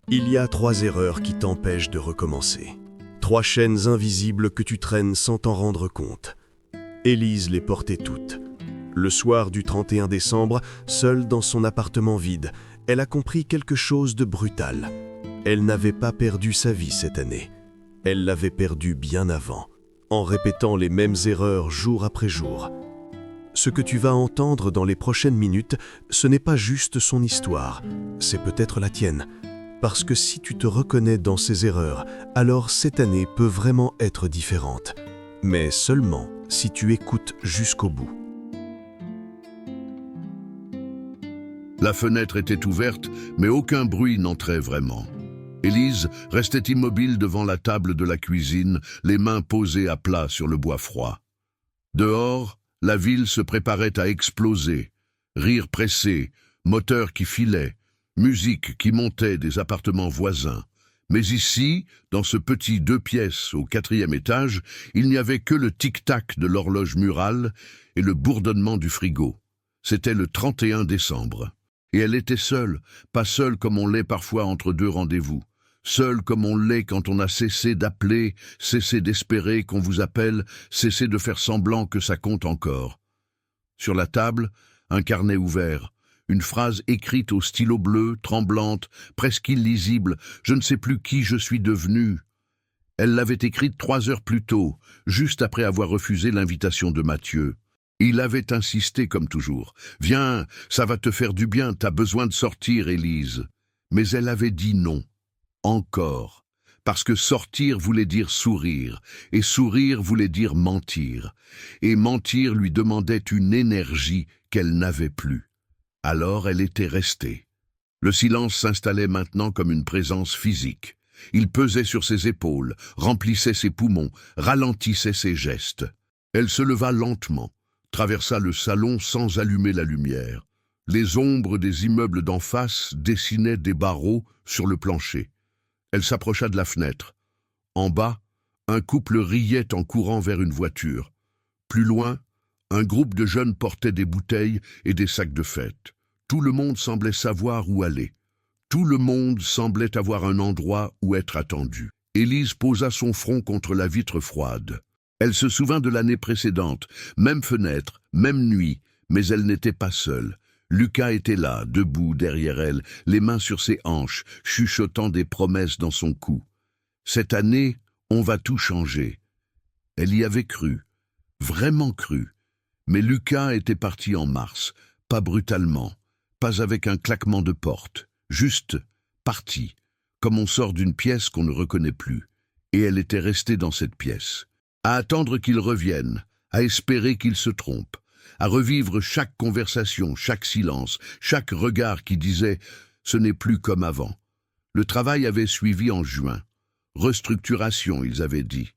Il y a 3 erreurs qui t'empêchent de recommencer. 3 chaînes invisibles que tu traînes sans t'en rendre compte. Élise les portait toutes. Le soir du 31 décembre, seule dans son appartement vide, elle a compris quelque chose de brutal. Elle n'avait pas perdu sa vie cette année. Elle l'avait perdue bien avant, en répétant les mêmes erreurs jour après jour. Ce que tu vas entendre dans les prochaines minutes, ce n'est pas juste son histoire, c'est peut-être la tienne. Parce que si tu te reconnais dans ces erreurs, alors cette année peut vraiment être différente. Mais seulement si tu écoutes jusqu'au bout. La fenêtre était ouverte, mais aucun bruit n'entrait vraiment. Élise restait immobile devant la table de la cuisine, les mains posées à plat sur le bois froid. Dehors, la ville se préparait à exploser. Rires pressés, moteurs qui filaient, musique qui montait des appartements voisins. Mais ici, dans ce petit 2 pièces au 4e étage, il n'y avait que le tic-tac de l'horloge murale et le bourdonnement du frigo. C'était le 31 décembre. Et elle était seule, pas seule comme on l'est parfois entre 2 rendez-vous. Seule comme on l'est quand on a cessé d'appeler, cessé d'espérer qu'on vous appelle, cessé de faire semblant que ça compte encore. Sur la table, un carnet ouvert, une phrase écrite au stylo bleu, tremblante, presque illisible, je ne sais plus qui je suis devenue. Elle l'avait écrite 3 heures plus tôt, juste après avoir refusé l'invitation de Mathieu. Il avait insisté comme toujours. « Viens, ça va te faire du bien, t'as besoin de sortir, Élise. » Mais elle avait dit non. Encore. Parce que sortir voulait dire sourire, et sourire voulait dire mentir. Et mentir lui demandait une énergie qu'elle n'avait plus. Alors elle était restée. Le silence s'installait maintenant comme une présence physique. Il pesait sur ses épaules, remplissait ses poumons, ralentissait ses gestes. Elle se leva lentement, traversa le salon sans allumer la lumière. Les ombres des immeubles d'en face dessinaient des barreaux sur le plancher. Elle s'approcha de la fenêtre. En bas, un couple riait en courant vers une voiture. Plus loin, un groupe de jeunes portait des bouteilles et des sacs de fête. Tout le monde semblait savoir où aller. Tout le monde semblait avoir un endroit où être attendu. Élise posa son front contre la vitre froide. Elle se souvint de l'année précédente, même fenêtre, même nuit, mais elle n'était pas seule. Lucas était là, debout derrière elle, les mains sur ses hanches, chuchotant des promesses dans son cou. Cette année, on va tout changer. Elle y avait cru, vraiment cru. Mais Lucas était parti en mars, pas brutalement, pas avec un claquement de porte, juste parti, comme on sort d'une pièce qu'on ne reconnaît plus. Et elle était restée dans cette pièce, à attendre qu'il revienne, à espérer qu'il se trompe, à revivre chaque conversation, chaque silence, chaque regard qui disait « ce n'est plus comme avant ». Le travail avait suivi en juin. Restructuration, ils avaient dit.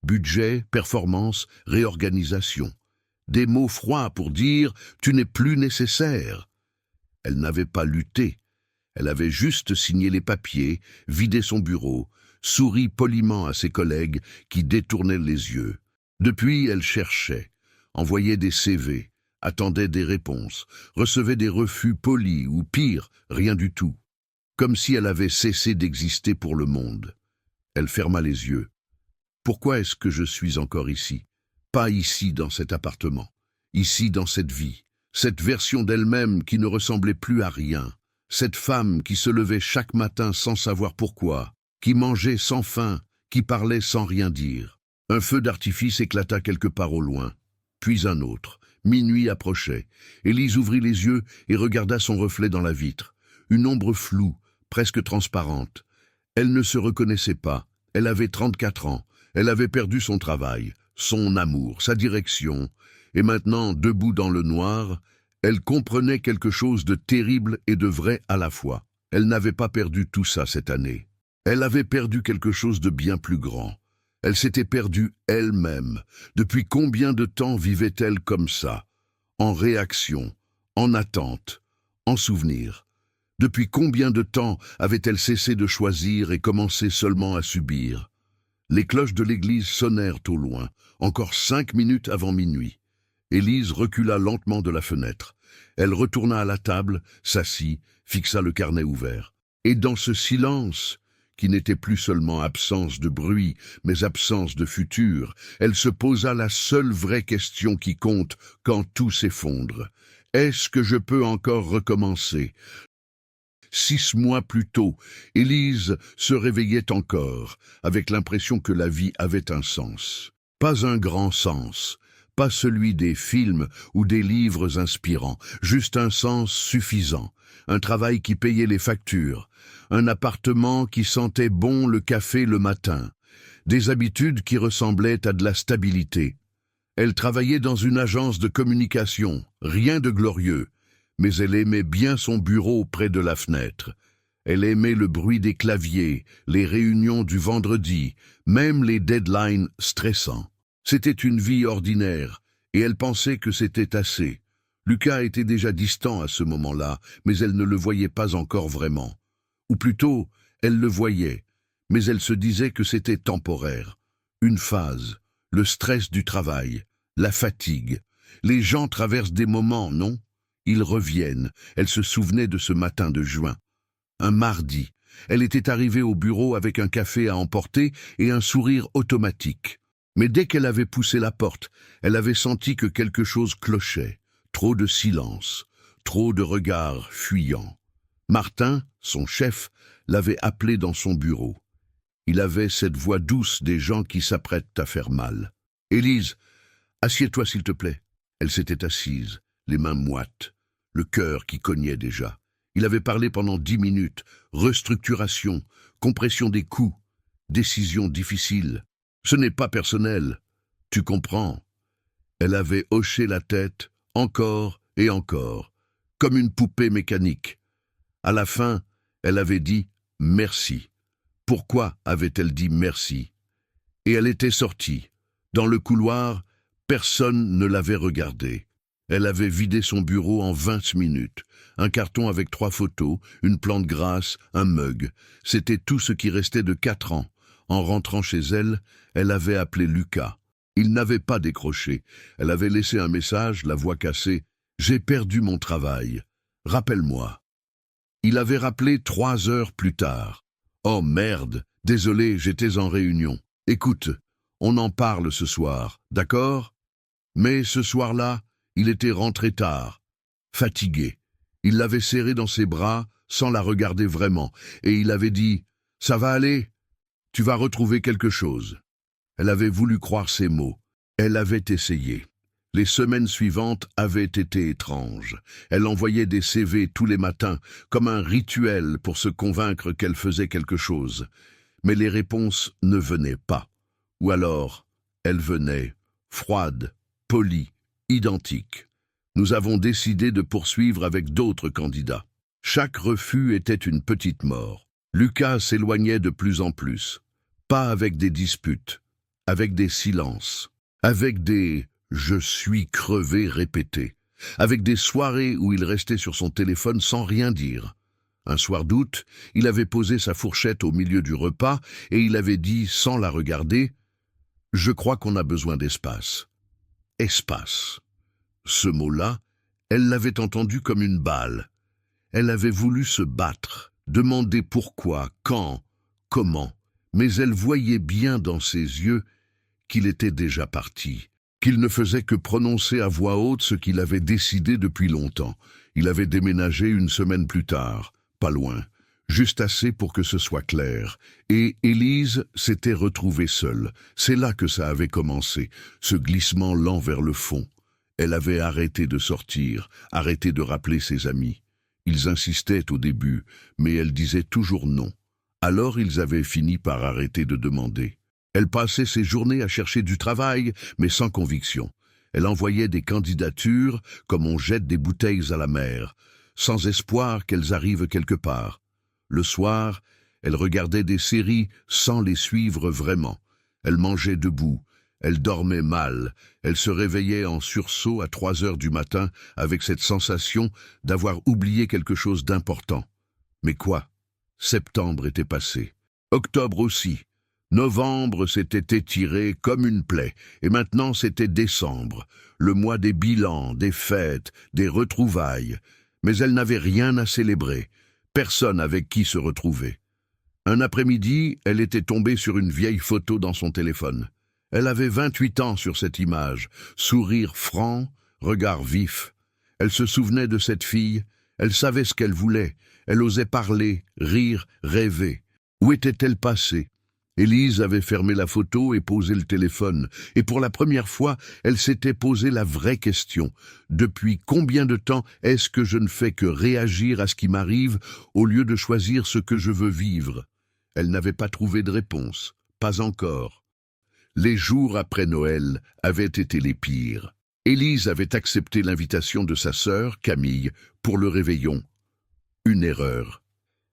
Budget, performance, réorganisation. Des mots froids pour dire « tu n'es plus nécessaire ». Elle n'avait pas lutté. Elle avait juste signé les papiers, vidé son bureau, souri poliment à ses collègues qui détournaient les yeux. Depuis, elle cherchait, envoyait des CV, attendait des réponses, recevait des refus polis ou pire, rien du tout. Comme si elle avait cessé d'exister pour le monde. Elle ferma les yeux. Pourquoi est-ce que je suis encore ici? Pas ici dans cet appartement, ici dans cette vie, cette version d'elle-même qui ne ressemblait plus à rien, cette femme qui se levait chaque matin sans savoir pourquoi, qui mangeait sans faim, qui parlait sans rien dire. Un feu d'artifice éclata quelque part au loin, puis un autre. Minuit approchait. Élise ouvrit les yeux et regarda son reflet dans la vitre. Une ombre floue, presque transparente. Elle ne se reconnaissait pas. Elle avait 34 ans. Elle avait perdu son travail, son amour, sa direction. Et maintenant, debout dans le noir, elle comprenait quelque chose de terrible et de vrai à la fois. Elle n'avait pas perdu tout ça cette année. Elle avait perdu quelque chose de bien plus grand. Elle s'était perdue elle-même. Depuis combien de temps vivait-elle comme ça? En réaction, en attente, en souvenir. Depuis combien de temps avait-elle cessé de choisir et commencé seulement à subir? Les cloches de l'église sonnèrent au loin, encore 5 minutes avant minuit. Élise recula lentement de la fenêtre. Elle retourna à la table, s'assit, fixa le carnet ouvert. Et dans ce silence, qui n'était plus seulement absence de bruit, mais absence de futur, elle se posa la seule vraie question qui compte quand tout s'effondre. Est-ce que je peux encore recommencer? 6 mois plus tôt, Élise se réveillait encore, avec l'impression que la vie avait un sens. Pas un grand sens, pas celui des films ou des livres inspirants, juste un sens suffisant, un travail qui payait les factures, un appartement qui sentait bon le café le matin, des habitudes qui ressemblaient à de la stabilité. Elle travaillait dans une agence de communication, rien de glorieux, mais elle aimait bien son bureau près de la fenêtre. Elle aimait le bruit des claviers, les réunions du vendredi, même les deadlines stressants. C'était une vie ordinaire, et elle pensait que c'était assez. Lucas était déjà distant à ce moment-là, mais elle ne le voyait pas encore vraiment. Ou plutôt, elle le voyait, mais elle se disait que c'était temporaire. Une phase, le stress du travail, la fatigue. Les gens traversent des moments, non? Ils reviennent. Elle se souvenait de ce matin de juin. Un mardi. Elle était arrivée au bureau avec un café à emporter et un sourire automatique. Mais dès qu'elle avait poussé la porte, elle avait senti que quelque chose clochait. Trop de silence, trop de regards fuyants. Martin, son chef, l'avait appelée dans son bureau. Il avait cette voix douce des gens qui s'apprêtent à faire mal. « Élise, assieds-toi s'il te plaît. » Elle s'était assise, les mains moites, le cœur qui cognait déjà. Il avait parlé pendant 10 minutes, restructuration, compression des coûts, décision difficile. Ce n'est pas personnel, tu comprends. Elle avait hoché la tête, encore et encore, comme une poupée mécanique. À la fin, elle avait dit « merci ». Pourquoi avait-elle dit « merci » ? Et elle était sortie. Dans le couloir, personne ne l'avait regardée. Elle avait vidé son bureau en 20 minutes. Un carton avec 3 photos, une plante grasse, un mug. C'était tout ce qui restait de 4 ans. En rentrant chez elle, elle avait appelé Lucas. Il n'avait pas décroché. Elle avait laissé un message, la voix cassée. « J'ai perdu mon travail. Rappelle-moi. » Il avait rappelé 3 heures plus tard. « Oh merde, désolé, j'étais en réunion. Écoute, on en parle ce soir, d'accord ?» Mais ce soir-là, il était rentré tard, fatigué. Il l'avait serrée dans ses bras sans la regarder vraiment, et il avait dit « Ça va aller ? Tu vas retrouver quelque chose. » Elle avait voulu croire ses mots. Elle avait essayé. Les semaines suivantes avaient été étranges. Elle envoyait des CV tous les matins, comme un rituel pour se convaincre qu'elle faisait quelque chose. Mais les réponses ne venaient pas. Ou alors, elles venaient, froides, polies, identiques. Nous avons décidé de poursuivre avec d'autres candidats. Chaque refus était une petite mort. Lucas s'éloignait de plus en plus. Pas avec des disputes, avec des silences, avec des « je suis crevé » répétés, avec des soirées où il restait sur son téléphone sans rien dire. Un soir d'août, il avait posé sa fourchette au milieu du repas et il avait dit, sans la regarder, « Je crois qu'on a besoin d'espace. » Espace. Ce mot-là, elle l'avait entendu comme une balle. Elle avait voulu se battre, demander pourquoi, quand, comment, mais elle voyait bien dans ses yeux qu'il était déjà parti, qu'il ne faisait que prononcer à voix haute ce qu'il avait décidé depuis longtemps. Il avait déménagé 1 semaine plus tard, pas loin, juste assez pour que ce soit clair. Et Élise s'était retrouvée seule. C'est là que ça avait commencé, ce glissement lent vers le fond. Elle avait arrêté de sortir, arrêté de rappeler ses amis. Ils insistaient au début, mais elle disait toujours non. Alors ils avaient fini par arrêter de demander. Elle passait ses journées à chercher du travail, mais sans conviction. Elle envoyait des candidatures comme on jette des bouteilles à la mer, sans espoir qu'elles arrivent quelque part. Le soir, elle regardait des séries sans les suivre vraiment. Elle mangeait debout, elle dormait mal, elle se réveillait en sursaut à 3 heures du matin avec cette sensation d'avoir oublié quelque chose d'important. Mais quoi? Septembre était passé. Octobre aussi. Novembre s'était étiré comme une plaie, et maintenant c'était décembre, le mois des bilans, des fêtes, des retrouvailles. Mais elle n'avait rien à célébrer. personne avec qui se retrouver. Un après-midi, elle était tombée sur une vieille photo dans son téléphone. Elle avait 28 ans sur cette image, sourire franc, regard vif. Elle se souvenait de cette fille, elle savait ce qu'elle voulait, elle osait parler, rire, rêver. Où était-elle passée? Élise avait fermé la photo et posé le téléphone, et pour la première fois, elle s'était posé la vraie question. Depuis combien de temps est-ce que je ne fais que réagir à ce qui m'arrive au lieu de choisir ce que je veux vivre? Elle n'avait pas trouvé de réponse, pas encore. Les jours après Noël avaient été les pires. Élise avait accepté l'invitation de sa sœur, Camille, pour le réveillon. Une erreur.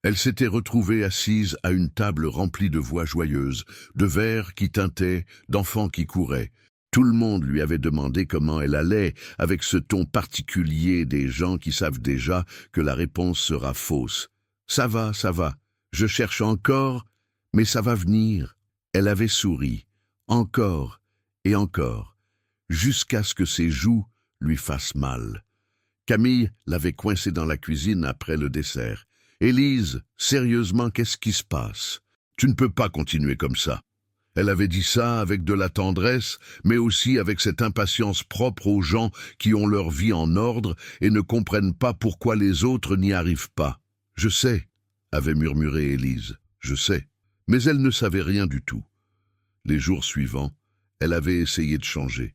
Elle s'était retrouvée assise à une table remplie de voix joyeuses, de verres qui tintaient, d'enfants qui couraient. Tout le monde lui avait demandé comment elle allait, avec ce ton particulier des gens qui savent déjà que la réponse sera fausse. « Ça va, je cherche encore, mais ça va venir. » Elle avait souri, encore et encore, jusqu'à ce que ses joues lui fassent mal. Camille l'avait coincée dans la cuisine après le dessert. « Élise, sérieusement, qu'est-ce qui se passe? Tu ne peux pas continuer comme ça. » Elle avait dit ça avec de la tendresse, mais aussi avec cette impatience propre aux gens qui ont leur vie en ordre et ne comprennent pas pourquoi les autres n'y arrivent pas. « Je sais, » avait murmuré Élise, « je sais. » Mais elle ne savait rien du tout. Les jours suivants, elle avait essayé de changer.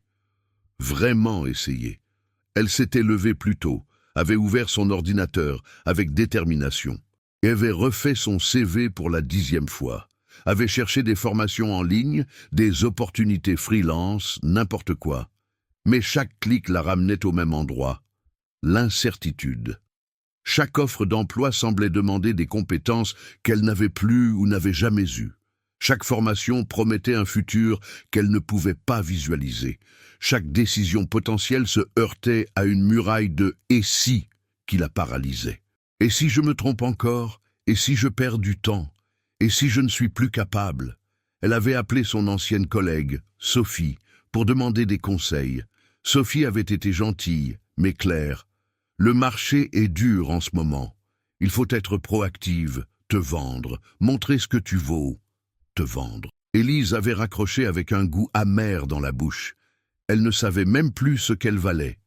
Vraiment essayé. Elle s'était levée plus tôt, avait ouvert son ordinateur avec détermination, et avait refait son CV pour la 10e fois, avait cherché des formations en ligne, des opportunités freelance, n'importe quoi. Mais chaque clic la ramenait au même endroit, l'incertitude. Chaque offre d'emploi semblait demander des compétences qu'elle n'avait plus ou n'avait jamais eues. Chaque formation promettait un futur qu'elle ne pouvait pas visualiser. Chaque décision potentielle se heurtait à une muraille de « et si » qui la paralysait. Et si je me trompe encore? Et si je perds du temps? Et si je ne suis plus capable? Elle avait appelé son ancienne collègue, Sophie, pour demander des conseils. Sophie avait été gentille, mais claire. Le marché est dur en ce moment. Il faut être proactive, te vendre, montrer ce que tu vaux, te vendre. Élise avait raccroché avec un goût amer dans la bouche. Elle ne savait même plus ce qu'elle valait.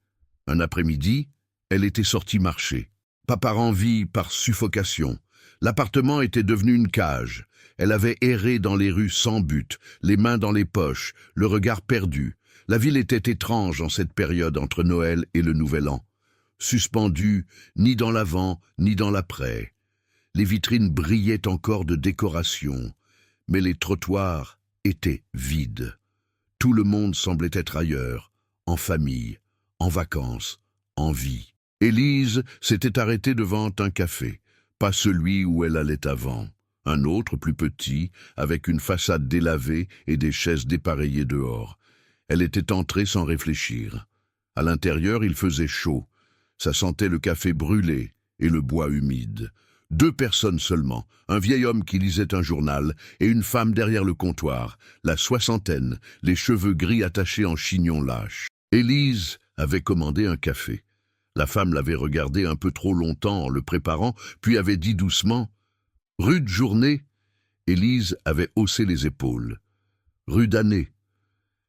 Un après-midi, elle était sortie marcher. Pas par envie, par suffocation. L'appartement était devenu une cage. Elle avait erré dans les rues sans but, les mains dans les poches, le regard perdu. La ville était étrange en cette période entre Noël et le Nouvel An. Suspendue, ni dans l'avant, ni dans l'après. Les vitrines brillaient encore de décorations, mais les trottoirs étaient vides. Tout le monde semblait être ailleurs, en famille, en vacances, en vie. Élise s'était arrêtée devant un café, pas celui où elle allait avant. Un autre, plus petit, avec une façade délavée et des chaises dépareillées dehors. Elle était entrée sans réfléchir. À l'intérieur, il faisait chaud. Ça sentait le café brûlé et le bois humide. 2 personnes seulement, un vieil homme qui lisait un journal et une femme derrière le comptoir, la soixantaine, les cheveux gris attachés en chignon lâche. Élise avait commandé un café. La femme l'avait regardé un peu trop longtemps en le préparant, puis avait dit doucement « Rude journée ?» Élise avait haussé les épaules. « Rude année ?»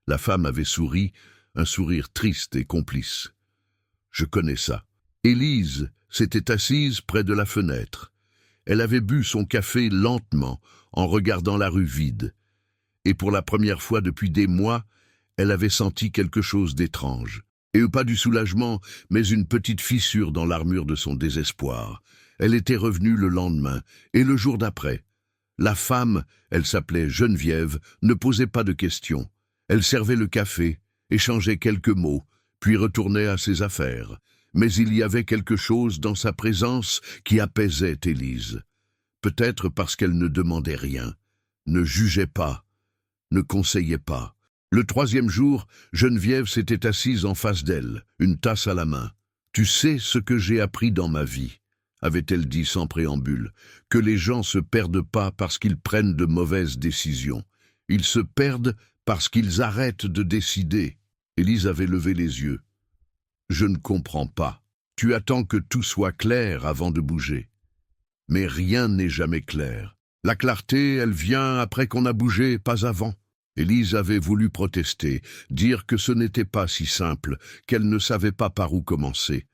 La femme avait souri, un sourire triste et complice. « Je connais ça. » Élise s'était assise près de la fenêtre. Elle avait bu son café lentement, en regardant la rue vide. Et pour la première fois depuis des mois, elle avait senti quelque chose d'étrange. Et pas du soulagement, mais une petite fissure dans l'armure de son désespoir. Elle était revenue le lendemain, et le jour d'après. La femme, elle s'appelait Geneviève, ne posait pas de questions. Elle servait le café, échangeait quelques mots, puis retournait à ses affaires. Mais il y avait quelque chose dans sa présence qui apaisait Élise. Peut-être parce qu'elle ne demandait rien, ne jugeait pas, ne conseillait pas. Le 3e jour, Geneviève s'était assise en face d'elle, une tasse à la main. « Tu sais ce que j'ai appris dans ma vie ?» avait-elle dit sans préambule, « que les gens se perdent pas parce qu'ils prennent de mauvaises décisions. Ils se perdent parce qu'ils arrêtent de décider. » Élise avait levé les yeux. « Je ne comprends pas. Tu attends que tout soit clair avant de bouger. » Mais rien n'est jamais clair. La clarté, elle vient après qu'on a bougé, pas avant. Élise avait voulu protester, dire que ce n'était pas si simple, qu'elle ne savait pas par où commencer.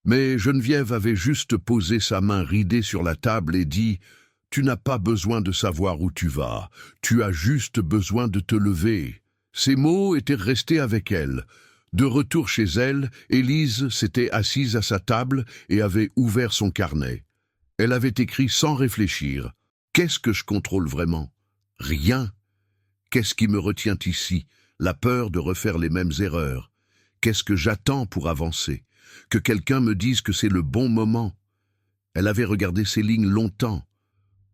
Mais Geneviève avait juste posé sa main ridée sur la table et dit « Tu n'as pas besoin de savoir où tu vas, tu as juste besoin de te lever ». Ces mots étaient restés avec elle. De retour chez elle, Élise s'était assise à sa table et avait ouvert son carnet. Elle avait écrit sans réfléchir. Qu'est-ce que je contrôle vraiment? Rien. Qu'est-ce qui me retient ici? La peur de refaire les mêmes erreurs. Qu'est-ce que j'attends pour avancer? Que quelqu'un me dise que c'est le bon moment. Elle avait regardé ces lignes longtemps,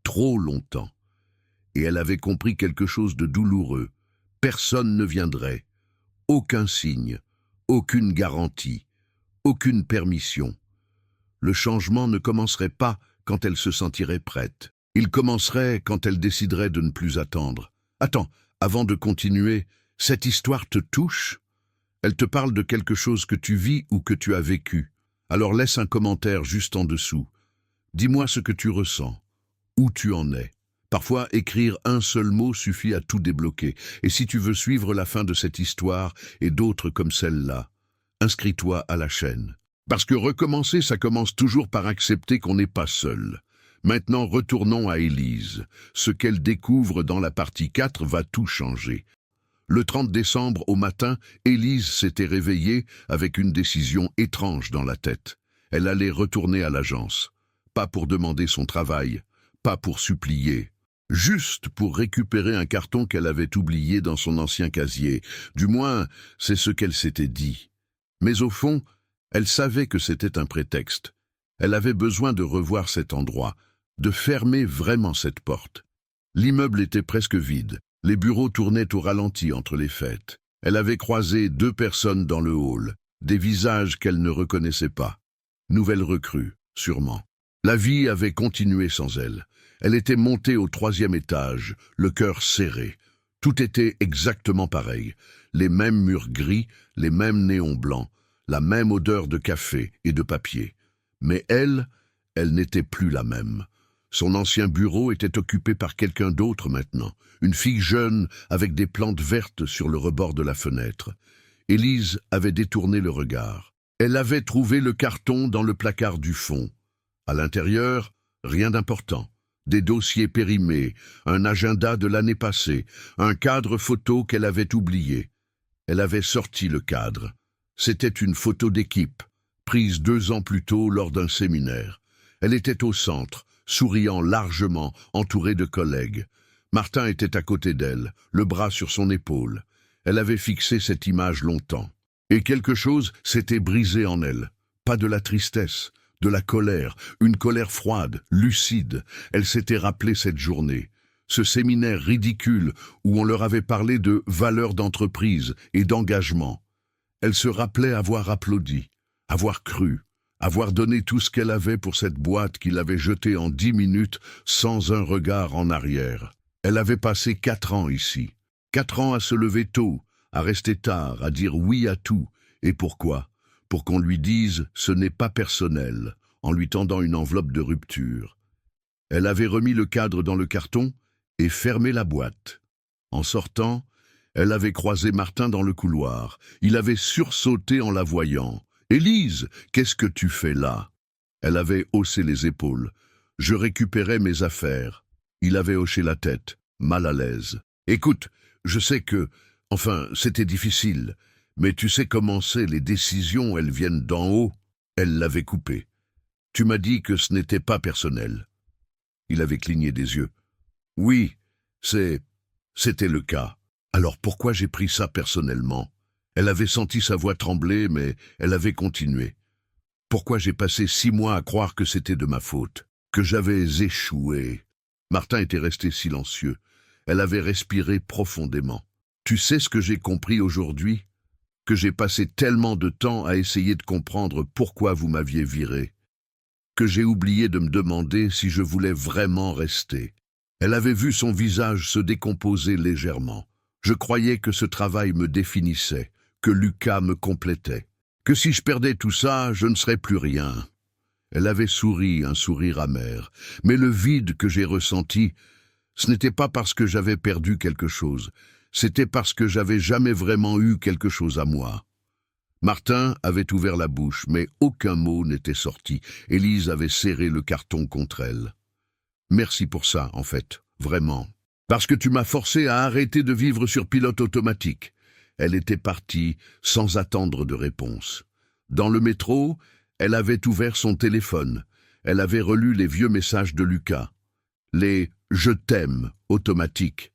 trop longtemps, et elle avait compris quelque chose de douloureux. Personne ne viendrait. Aucun signe, aucune garantie, aucune permission. Le changement ne commencerait pas quand elle se sentirait prête. Il commencerait quand elle déciderait de ne plus attendre. Attends, avant de continuer, cette histoire te touche? Elle te parle de quelque chose que tu vis ou que tu as vécu. Alors laisse un commentaire juste en dessous. Dis-moi ce que tu ressens, où tu en es. Parfois, écrire un seul mot suffit à tout débloquer. Et si tu veux suivre la fin de cette histoire et d'autres comme celle-là, inscris-toi à la chaîne. Parce que recommencer, ça commence toujours par accepter qu'on n'est pas seul. Maintenant, retournons à Élise. Ce qu'elle découvre dans la partie 4 va tout changer. Le 30 décembre, au matin, Élise s'était réveillée avec une décision étrange dans la tête. Elle allait retourner à l'agence. Pas pour demander son travail, pas pour supplier. Juste pour récupérer un carton qu'elle avait oublié dans son ancien casier. Du moins, c'est ce qu'elle s'était dit. Mais au fond, elle savait que c'était un prétexte. Elle avait besoin de revoir cet endroit, de fermer vraiment cette porte. L'immeuble était presque vide. Les bureaux tournaient au ralenti entre les fêtes. Elle avait croisé 2 personnes dans le hall, des visages qu'elle ne reconnaissait pas. Nouvelle recrue, sûrement. La vie avait continué sans elle. Elle était montée au 3e étage, le cœur serré. Tout était exactement pareil. Les mêmes murs gris, les mêmes néons blancs, la même odeur de café et de papier. Mais elle n'était plus la même. Son ancien bureau était occupé par quelqu'un d'autre maintenant, une fille jeune avec des plantes vertes sur le rebord de la fenêtre. Élise avait détourné le regard. Elle avait trouvé le carton dans le placard du fond. À l'intérieur, rien d'important. Des dossiers périmés, un agenda de l'année passée, un cadre photo qu'elle avait oublié. Elle avait sorti le cadre. C'était une photo d'équipe, prise 2 ans plus tôt lors d'un séminaire. Elle était au centre, souriant largement, entourée de collègues. Martin était à côté d'elle, le bras sur son épaule. Elle avait fixé cette image longtemps. Et quelque chose s'était brisé en elle. Pas de la tristesse, de la colère, une colère froide, lucide. Elle s'était rappelée cette journée. Ce séminaire ridicule où on leur avait parlé de valeurs d'entreprise et d'engagement. Elle se rappelait avoir applaudi, avoir cru, avoir donné tout ce qu'elle avait pour cette boîte qu'il avait jetée en 10 minutes sans un regard en arrière. Elle avait passé 4 ans ici. 4 ans à se lever tôt, à rester tard, à dire oui à tout. Et pourquoi? Pour qu'on lui dise « ce n'est pas personnel », en lui tendant une enveloppe de rupture. Elle avait remis le cadre dans le carton et fermé la boîte. En sortant, elle avait croisé Martin dans le couloir. Il avait sursauté en la voyant. « Élise, qu'est-ce que tu fais là ?» Elle avait haussé les épaules. « Je récupérais mes affaires. » Il avait hoché la tête, mal à l'aise. « Écoute, je sais que... Enfin, c'était difficile. Mais tu sais comment c'est, les décisions, elles viennent d'en haut. » Elle l'avait coupé. « Tu m'as dit que ce n'était pas personnel. » Il avait cligné des yeux. « Oui, c'était le cas. Alors pourquoi j'ai pris ça personnellement ?» Elle avait senti sa voix trembler, mais elle avait continué. « Pourquoi j'ai passé 6 mois à croire que c'était de ma faute, que j'avais échoué ?» Martin était resté silencieux. Elle avait respiré profondément. « Tu sais ce que j'ai compris aujourd'hui ? Que j'ai passé tellement de temps à essayer de comprendre pourquoi vous m'aviez viré, que j'ai oublié de me demander si je voulais vraiment rester. » Elle avait vu son visage se décomposer légèrement. « Je croyais que ce travail me définissait, que Lucas me complétait, que si je perdais tout ça, je ne serais plus rien. » Elle avait souri, un sourire amer. Mais le vide que j'ai ressenti, ce n'était pas parce que j'avais perdu quelque chose, c'était parce que j'avais jamais vraiment eu quelque chose à moi. Martin avait ouvert la bouche, mais aucun mot n'était sorti. Élise avait serré le carton contre elle. Merci pour ça, en fait, vraiment. Parce que tu m'as forcé à arrêter de vivre sur pilote automatique. Elle était partie sans attendre de réponse. Dans le métro, elle avait ouvert son téléphone. Elle avait relu les vieux messages de Lucas. Les « je t'aime » automatiques.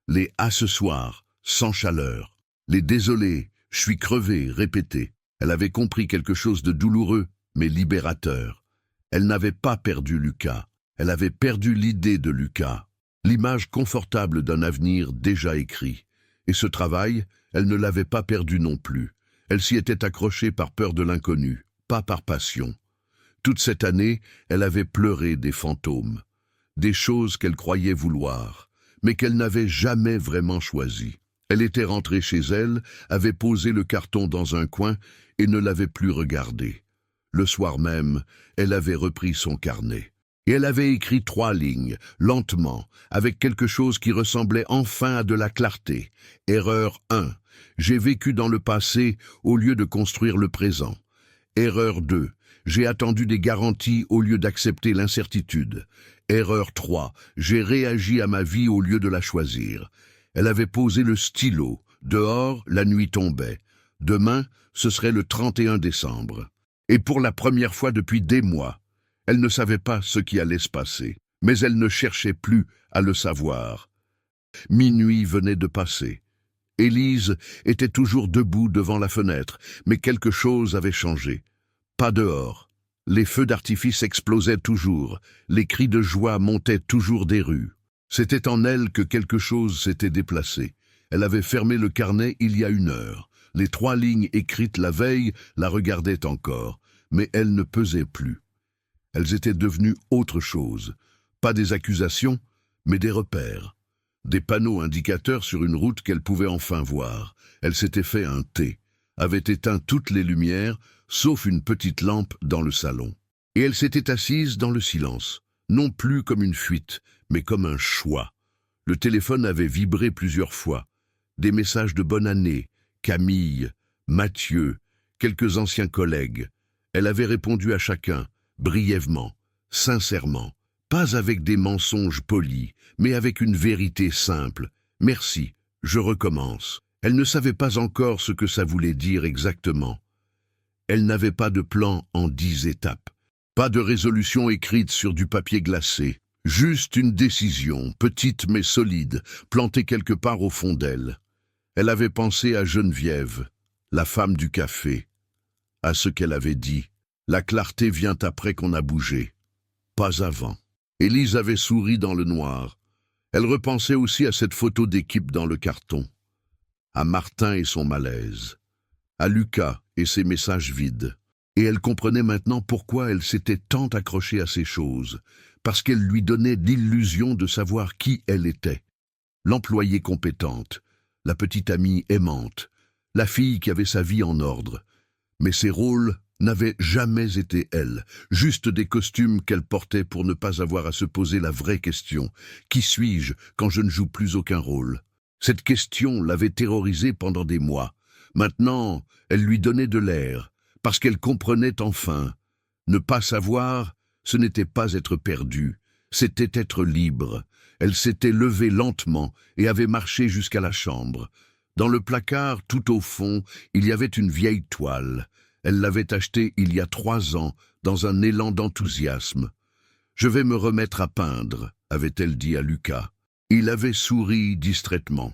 Les « à ce soir » sans chaleur. Les « désolé », je suis crevé, répété. Elle avait compris quelque chose de douloureux, mais libérateur. Elle n'avait pas perdu Lucas. Elle avait perdu l'idée de Lucas, l'image confortable d'un avenir déjà écrit. Et ce travail, elle ne l'avait pas perdu non plus. Elle s'y était accrochée par peur de l'inconnu, pas par passion. Toute cette année, elle avait pleuré des fantômes, des choses qu'elle croyait vouloir, mais qu'elle n'avait jamais vraiment choisies. Elle était rentrée chez elle, avait posé le carton dans un coin et ne l'avait plus regardé. Le soir même, elle avait repris son carnet. Et elle avait écrit 3 lignes, lentement, avec quelque chose qui ressemblait enfin à de la clarté. Erreur 1. J'ai vécu dans le passé au lieu de construire le présent. Erreur 2. J'ai attendu des garanties au lieu d'accepter l'incertitude. Erreur 3. J'ai réagi à ma vie au lieu de la choisir. Elle avait posé le stylo. Dehors, la nuit tombait. Demain, ce serait le 31 décembre. Et pour la première fois depuis des mois, elle ne savait pas ce qui allait se passer, mais elle ne cherchait plus à le savoir. Minuit venait de passer. Élise était toujours debout devant la fenêtre, mais quelque chose avait changé. Pas dehors. Les feux d'artifice explosaient toujours, les cris de joie montaient toujours des rues. C'était en elle que quelque chose s'était déplacé. Elle avait fermé le carnet il y a 1 heure. Les 3 lignes écrites la veille la regardaient encore, mais elles ne pesaient plus. Elles étaient devenues autre chose. Pas des accusations, mais des repères. Des panneaux indicateurs sur une route qu'elle pouvait enfin voir. Elle s'était fait un thé, avait éteint toutes les lumières, sauf une petite lampe dans le salon. Et elle s'était assise dans le silence, non plus comme une fuite, mais comme un choix. Le téléphone avait vibré plusieurs fois. Des messages de bonne année, Camille, Mathieu, quelques anciens collègues. Elle avait répondu à chacun, brièvement, sincèrement, pas avec des mensonges polis, mais avec une vérité simple. Merci, je recommence. Elle ne savait pas encore ce que ça voulait dire exactement. Elle n'avait pas de plan en 10 étapes, pas de résolution écrite sur du papier glacé, juste une décision, petite mais solide, plantée quelque part au fond d'elle. Elle avait pensé à Geneviève, la femme du café, à ce qu'elle avait dit. La clarté vient après qu'on a bougé, pas avant. Élise avait souri dans le noir. Elle repensait aussi à cette photo d'équipe dans le carton, à Martin et son malaise, à Lucas et ses messages vides. Et elle comprenait maintenant pourquoi elle s'était tant accrochée à ces choses, parce qu'elles lui donnaient l'illusion de savoir qui elle était. L'employée compétente, la petite amie aimante, la fille qui avait sa vie en ordre. Mais ses rôles n'avaient jamais été elle, juste des costumes qu'elle portait pour ne pas avoir à se poser la vraie question. Qui suis-je quand je ne joue plus aucun rôle? Cette question l'avait terrorisée pendant des mois. Maintenant, elle lui donnait de l'air, parce qu'elle comprenait enfin. Ne pas savoir, ce n'était pas être perdue, c'était être libre. Elle s'était levée lentement et avait marché jusqu'à la chambre. Dans le placard, tout au fond, il y avait une vieille toile. Elle l'avait achetée il y a 3 ans, dans un élan d'enthousiasme. « Je vais me remettre à peindre », avait-elle dit à Lucas. Il avait souri distraitement.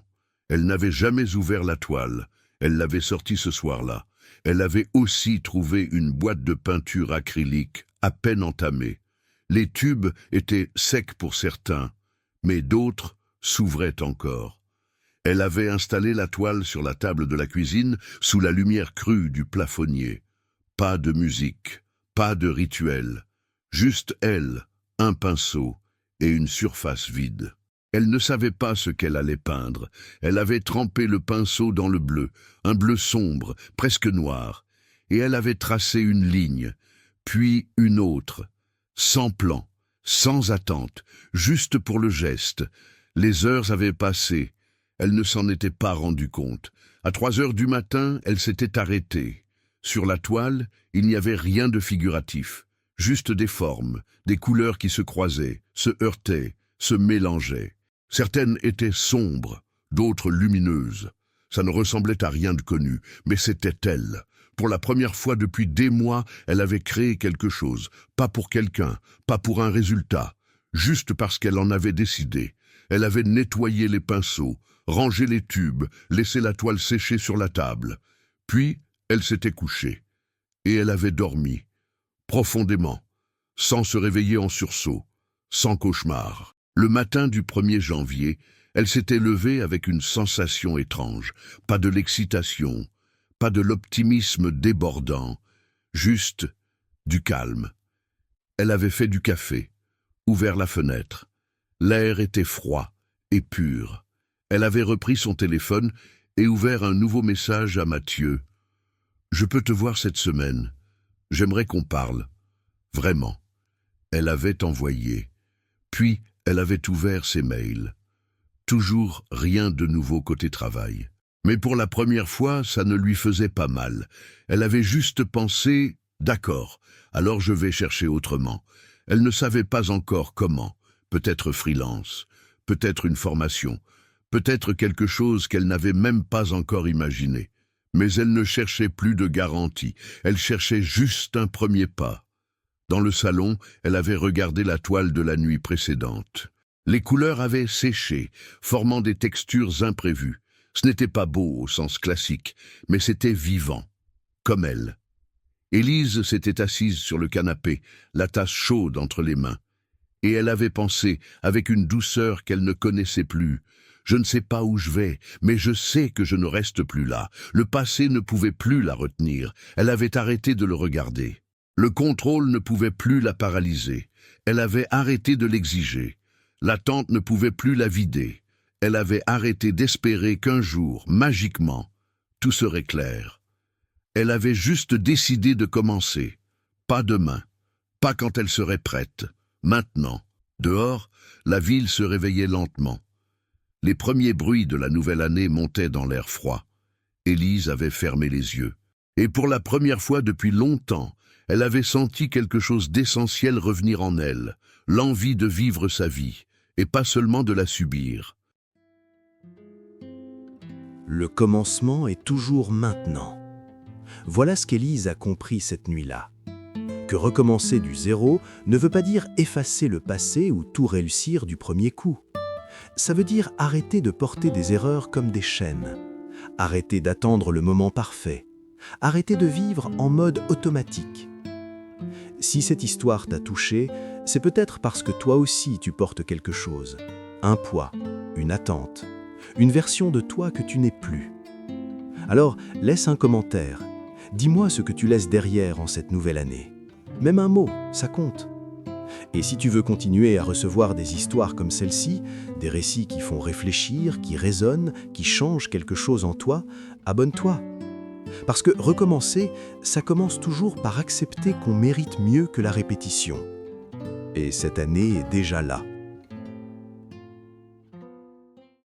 Elle n'avait jamais ouvert la toile. Elle l'avait sortie ce soir-là. Elle avait aussi trouvé une boîte de peinture acrylique, à peine entamée. Les tubes étaient secs pour certains, mais d'autres s'ouvraient encore. Elle avait installé la toile sur la table de la cuisine, sous la lumière crue du plafonnier. Pas de musique, pas de rituel. Juste elle, un pinceau et une surface vide. Elle ne savait pas ce qu'elle allait peindre. Elle avait trempé le pinceau dans le bleu, un bleu sombre, presque noir, et elle avait tracé une ligne, puis une autre, sans plan, sans attente, juste pour le geste. Les heures avaient passé, elle ne s'en était pas rendue compte. À 3 heures du matin, elle s'était arrêtée. Sur la toile, il n'y avait rien de figuratif, juste des formes, des couleurs qui se croisaient, se heurtaient, se mélangeaient. Certaines étaient sombres, d'autres lumineuses. Ça ne ressemblait à rien de connu, mais c'était elle. Pour la première fois depuis des mois, elle avait créé quelque chose, pas pour quelqu'un, pas pour un résultat, juste parce qu'elle en avait décidé. Elle avait nettoyé les pinceaux, rangé les tubes, laissé la toile sécher sur la table. Puis, elle s'était couchée. Et elle avait dormi, profondément, sans se réveiller en sursaut, sans cauchemar. Le matin du 1er janvier, elle s'était levée avec une sensation étrange, pas de l'excitation, pas de l'optimisme débordant, juste du calme. Elle avait fait du café, ouvert la fenêtre. L'air était froid et pur. Elle avait repris son téléphone et ouvert un nouveau message à Mathieu. « Je peux te voir cette semaine. J'aimerais qu'on parle. Vraiment. » Elle avait envoyé. Puis, elle avait ouvert ses mails. Toujours rien de nouveau côté travail. Mais pour la première fois, ça ne lui faisait pas mal. Elle avait juste pensé « D'accord, alors je vais chercher autrement ». Elle ne savait pas encore comment. Peut-être freelance, peut-être une formation, peut-être quelque chose qu'elle n'avait même pas encore imaginé. Mais elle ne cherchait plus de garantie, elle cherchait juste un premier pas. Dans le salon, elle avait regardé la toile de la nuit précédente. Les couleurs avaient séché, formant des textures imprévues. Ce n'était pas beau au sens classique, mais c'était vivant, comme elle. Élise s'était assise sur le canapé, la tasse chaude entre les mains. Et elle avait pensé, avec une douceur qu'elle ne connaissait plus, « Je ne sais pas où je vais, mais je sais que je ne reste plus là. » Le passé ne pouvait plus la retenir, elle avait arrêté de le regarder. Le contrôle ne pouvait plus la paralyser, elle avait arrêté de l'exiger. L'attente ne pouvait plus la vider. Elle avait arrêté d'espérer qu'un jour, magiquement, tout serait clair. Elle avait juste décidé de commencer. Pas demain, pas quand elle serait prête. Maintenant, dehors, la ville se réveillait lentement. Les premiers bruits de la nouvelle année montaient dans l'air froid. Élise avait fermé les yeux. Et pour la première fois depuis longtemps, elle avait senti quelque chose d'essentiel revenir en elle, l'envie de vivre sa vie, et pas seulement de la subir. Le commencement est toujours maintenant. Voilà ce qu'Élise a compris cette nuit-là. Que recommencer du zéro ne veut pas dire effacer le passé ou tout réussir du premier coup. Ça veut dire arrêter de porter des erreurs comme des chaînes, arrêter d'attendre le moment parfait, arrêter de vivre en mode automatique. Si cette histoire t'a touché, c'est peut-être parce que toi aussi tu portes quelque chose, un poids, une attente, une version de toi que tu n'es plus. Alors, laisse un commentaire, dis-moi ce que tu laisses derrière en cette nouvelle année. Même un mot, ça compte. Et si tu veux continuer à recevoir des histoires comme celle-ci, des récits qui font réfléchir, qui résonnent, qui changent quelque chose en toi, abonne-toi. Parce que recommencer, ça commence toujours par accepter qu'on mérite mieux que la répétition. Et cette année est déjà là.